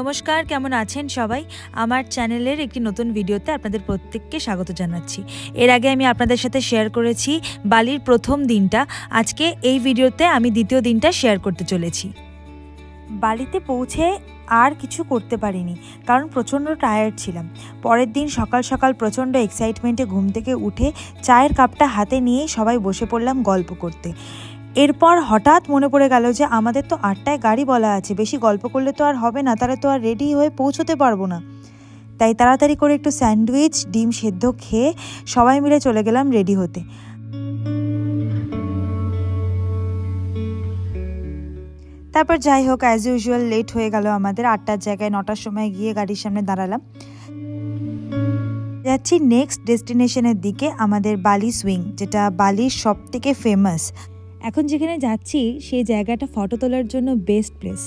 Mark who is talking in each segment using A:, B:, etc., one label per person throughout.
A: নমস্কার, কেমন আছেন সবাই? আমার চ্যানেলের একটি নতুন ভিডিওতে আপনাদের প্রত্যেককে স্বাগত জানাচ্ছি। এর আগে আমি আপনাদের সাথে শেয়ার করেছি বালির প্রথম দিনটা। আজকে এই ভিডিওতে আমি দ্বিতীয় দিনটা শেয়ার করতে চলেছি। বালিতে পৌঁছে আর কিছু করতে পারিনি, কারণ প্রচণ্ড টায়ার্ড ছিলাম। পরের দিন সকাল সকাল প্রচণ্ড এক্সাইটমেন্টে ঘুম থেকে উঠে চায়ের কাপটা হাতে নিয়ে সবাই বসে পড়লাম গল্প করতে। এরপর হঠাৎ মনে পড়ে গেল যে আমাদের তো 8টায় গাড়ি বলা আছে, বেশি গল্প করলে তো আর হবে না, তাহলে তো আর রেডি হয়ে পৌঁছতে পারবো না। তাই তাড়াতাড়ি করে একটু স্যান্ডউইচ ডিম সেদ্ধ খেয়ে সবাই মিলে চলে গেলাম রেডি হতে। তারপর যাই হোক, অ্যাজ ইউজুয়াল লেট হয়ে গেল আমাদের। 8টার জায়গায় 9টার সময় গিয়ে গাড়ির সামনে দাঁড়ালাম। যাচ্ছি নেক্সট ডেস্টিনেশনের দিকে, আমাদের বালি সুইং, যেটা বালির সব থেকে ফেমাস। এখন যেখানে যাচ্ছি সেই জায়গাটা ফটো তোলার জন্য বেস্ট প্লেস।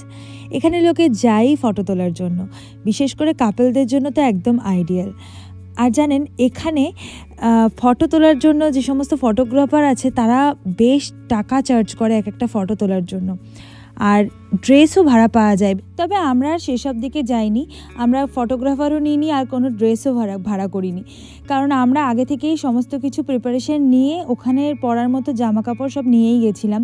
A: এখানে লোকে যায় ফটো তোলার জন্য, বিশেষ করে কাপলদের জন্য তো একদম আইডিয়াল। আর জানেন, এখানে ফটো তোলার জন্য যে সমস্ত ফটোগ্রাফার আছে তারা বেশ টাকা চার্জ করে এক একটা ফটো তোলার জন্য, আর ড্রেসও ভাড়া পাওয়া যায়। তবে আমরা আর সেসব দিকে যাইনি, আমরা ফটোগ্রাফারও নিইনি আর কোনো ড্রেসও ভাড়া করিনি, কারণ আমরা আগে থেকেই সমস্ত কিছু প্রিপারেশন নিয়ে ওখানে পরার মতো জামা কাপড় সব নিয়েই গেছিলাম।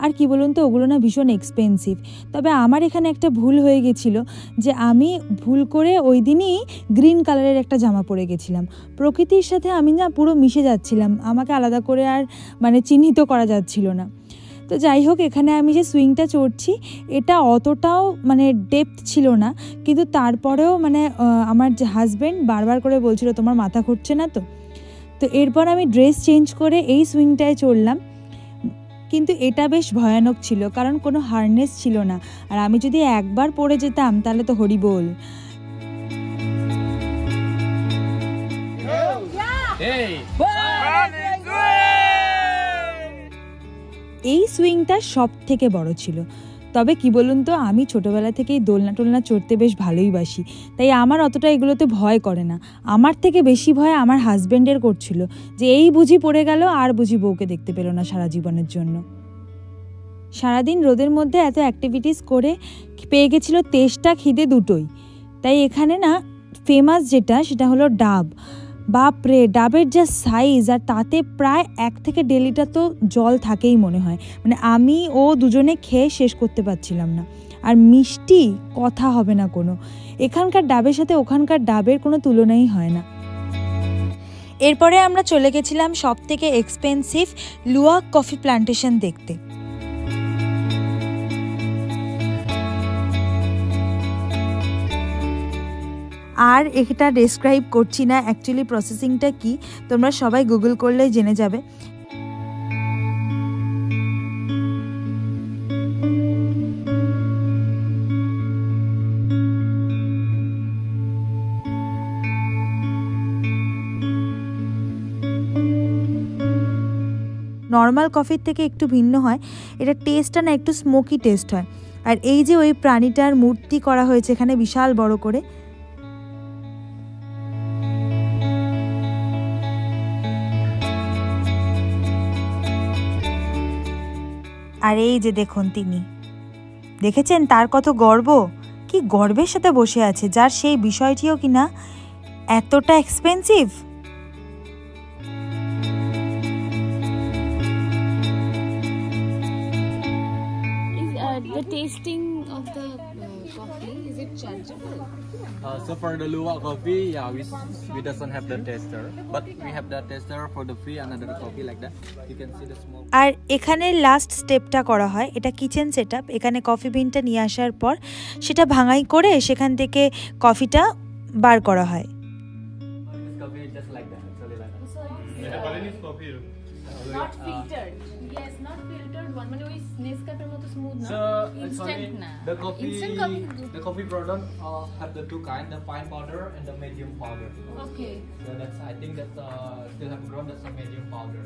A: আর কি বলুন তো, ওগুলো না ভীষণ এক্সপেন্সিভ। তবে আমার এখানে একটা ভুল হয়ে গেছিলো যে আমি ভুল করে ওই দিনই গ্রিন কালারের একটা জামা পরে গেছিলাম। প্রকৃতির সাথে আমি না পুরো মিশে যাচ্ছিলাম, আমাকে আলাদা করে আর চিহ্নিত করা যাচ্ছিল না। তো যাই হোক, এখানে আমি যে সুইংটা চড়ছি এটা অতটাও ডেপথ ছিল না, কিন্তু তারপরেও আমার যে হাজব্যান্ড বারবার করে বলছিল তোমার মাথা ঘুরছে না তো এরপর আমি ড্রেস চেঞ্জ করে এই সুইংটায় চড়লাম। কিন্তু এটা বেশ ভয়ানক ছিল, কারণ কোনো হারনেস ছিল না, আর আমি যদি একবার পড়ে যেতাম তাহলে তো হরিবোল। এই সুইংটা সব থেকে বড় ছিল। তবে কি বলুন তো, আমি ছোটোবেলা থেকেই দোলনা টোলনা চড়তে বেশ ভালোই বাসি, তাই আমার অতটা এগুলোতে ভয় করে না। আমার থেকে বেশি ভয় আমার হাজব্যান্ডের করছিল, যে এই বুঝি পড়ে গেল আর বুঝি বউকে দেখতে পেল না সারা জীবনের জন্য। সারাদিন রোদের মধ্যে এত অ্যাক্টিভিটিস করে পেয়ে গেছিলো তেষ্টা খিদে দুটোই। তাই এখানে না ফেমাস যেটা, সেটা হলো ডাব। বাপরে, ডাবের যা সাইজ, আর তাতে প্রায় 1 থেকে 1.5 লিটার তো জল থাকেই মনে হয়। আমি ও দুজনে খেয়ে শেষ করতে পারছিলাম না। আর মিষ্টি কথা হবে না কোনো, এখানকার ডাবের সাথে ওখানকার ডাবের কোনো তুলনাই হয় না। এরপরে আমরা চলে গেছিলাম সব থেকে এক্সপেন্সিভ লুওয়াক কফি প্ল্যান্টেশন দেখতে। আর এটা ডেসক্রাইব করছি না, অ্যাকচুয়ালি প্রসেসিংটা কি তোমরা সবাই গুগল করলেই জেনে যাবে। নর্মাল কফির থেকে একটু ভিন্ন হয়, এটা টেস্টটা না একটু স্মোকি টেস্ট হয়। আর এই যে ওই প্রাণীটার মূর্তি করা হয়েছে এখানে বিশাল বড় করে, আর এই যে দেখুন, তিনি দেখেছেন তার কত গর্ব, কি গর্বের সাথে বসে আছে, যার সেই বিষয়টিও কিনা এতটা expensive.
B: The tasting of the coffee, is it chargeable?
C: So for the luwak coffee, yeah, we doesn't have the tester, but we have the tester for the free another coffee like that. You can see the smoke.
A: আর এখানে last স্টেপটা করা হয়, এটা kitchen setup. এখানে coffee বিনটা নিয়ে আসার পর সেটা ভাঙাই করে সেখান থেকে কফিটা বার করা হয়।
C: This coffee is just like that, actually like that.
B: So Balinese coffee, not filtered. Yes, not filtered one. Nescafe moto smooth na.
C: So
B: Instant na.
C: the coffee,
B: Instant coffee.
C: the coffee product have the two kind, the fine powder and the medium powder.
B: Okay.
C: So that's, I think that still have grown, that's a medium powder.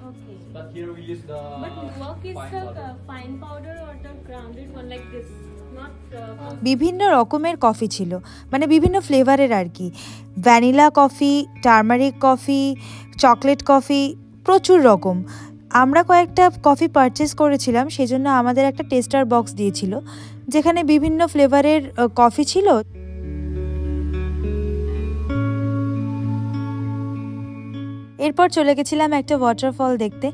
B: Okay.
C: But here we use the
B: But luwak is
C: fine
B: the
C: powder.
B: fine powder or the grounded one like this, not.
A: বিভিন্ন রকমের coffee ছিল, বিভিন্ন ফ্লেভারের আর কি। Vanilla coffee, turmeric coffee, chocolate coffee, প্রচুর রকম। আমরা কয়েকটা কফি পারচেস করেছিলাম, সেজন্য আমাদের একটা টেস্টার বক্স দিয়েছিল যেখানে বিভিন্ন ফ্লেভারের কফি ছিল। এরপর চলে গেছিলাম একটা ওয়াটারফল দেখতে,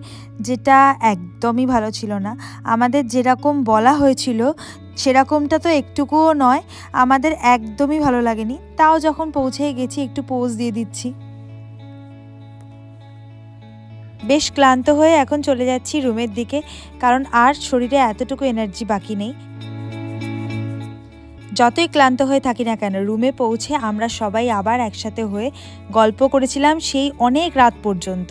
A: যেটা একদমই ভালো ছিল না। আমাদের যেরকম বলা হয়েছিল সেরকমটা তো একটুকুও নয়, আমাদের একদমই ভালো লাগেনি। তাও যখন পৌঁছে গেছি একটু পোজ দিয়ে দিচ্ছি। বেশ ক্লান্ত হয়ে এখন চলে যাচ্ছি রুমের দিকে, কারণ আর শরীরে এতটুকু এনার্জি বাকি নেই। যতই ক্লান্ত হয়ে থাকি না কেন, রুমে পৌঁছে আমরা সবাই আবার একসাথে হয়ে গল্প করেছিলাম সেই অনেক রাত পর্যন্ত।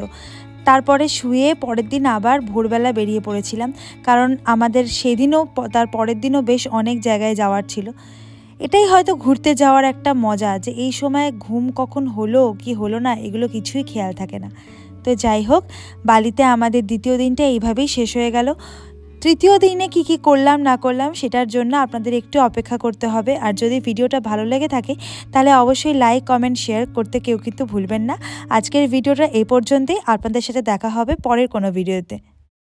A: তারপরে শুয়ে পরের দিন আবার ভোরবেলা বেরিয়ে পড়েছিলাম, কারণ আমাদের সেদিনও তার পরের দিনও বেশ অনেক জায়গায় যাওয়ার ছিল। এটাই হয়তো ঘুরতে যাওয়ার একটা মজা, যে এই সময় ঘুম কখন হলো কি হলো না এগুলো কিছুই খেয়াল থাকে না। তো যাই হোক, বালিতে আমাদের দ্বিতীয় দিনটা এইভাবেই শেষ হয়ে গেল। তৃতীয় দিনে কি করলাম না করলাম সেটার জন্য আপনাদের একটু অপেক্ষা করতে হবে। আর যদি ভিডিওটা ভালো লেগে থাকে তাহলে অবশ্যই লাইক, কমেন্ট, শেয়ার করতে কেউ কিন্তু ভুলবেন না। আজকের ভিডিওটা এই পর্যন্তই। আপনাদের সাথে দেখা হবে পরের কোনো ভিডিওতে।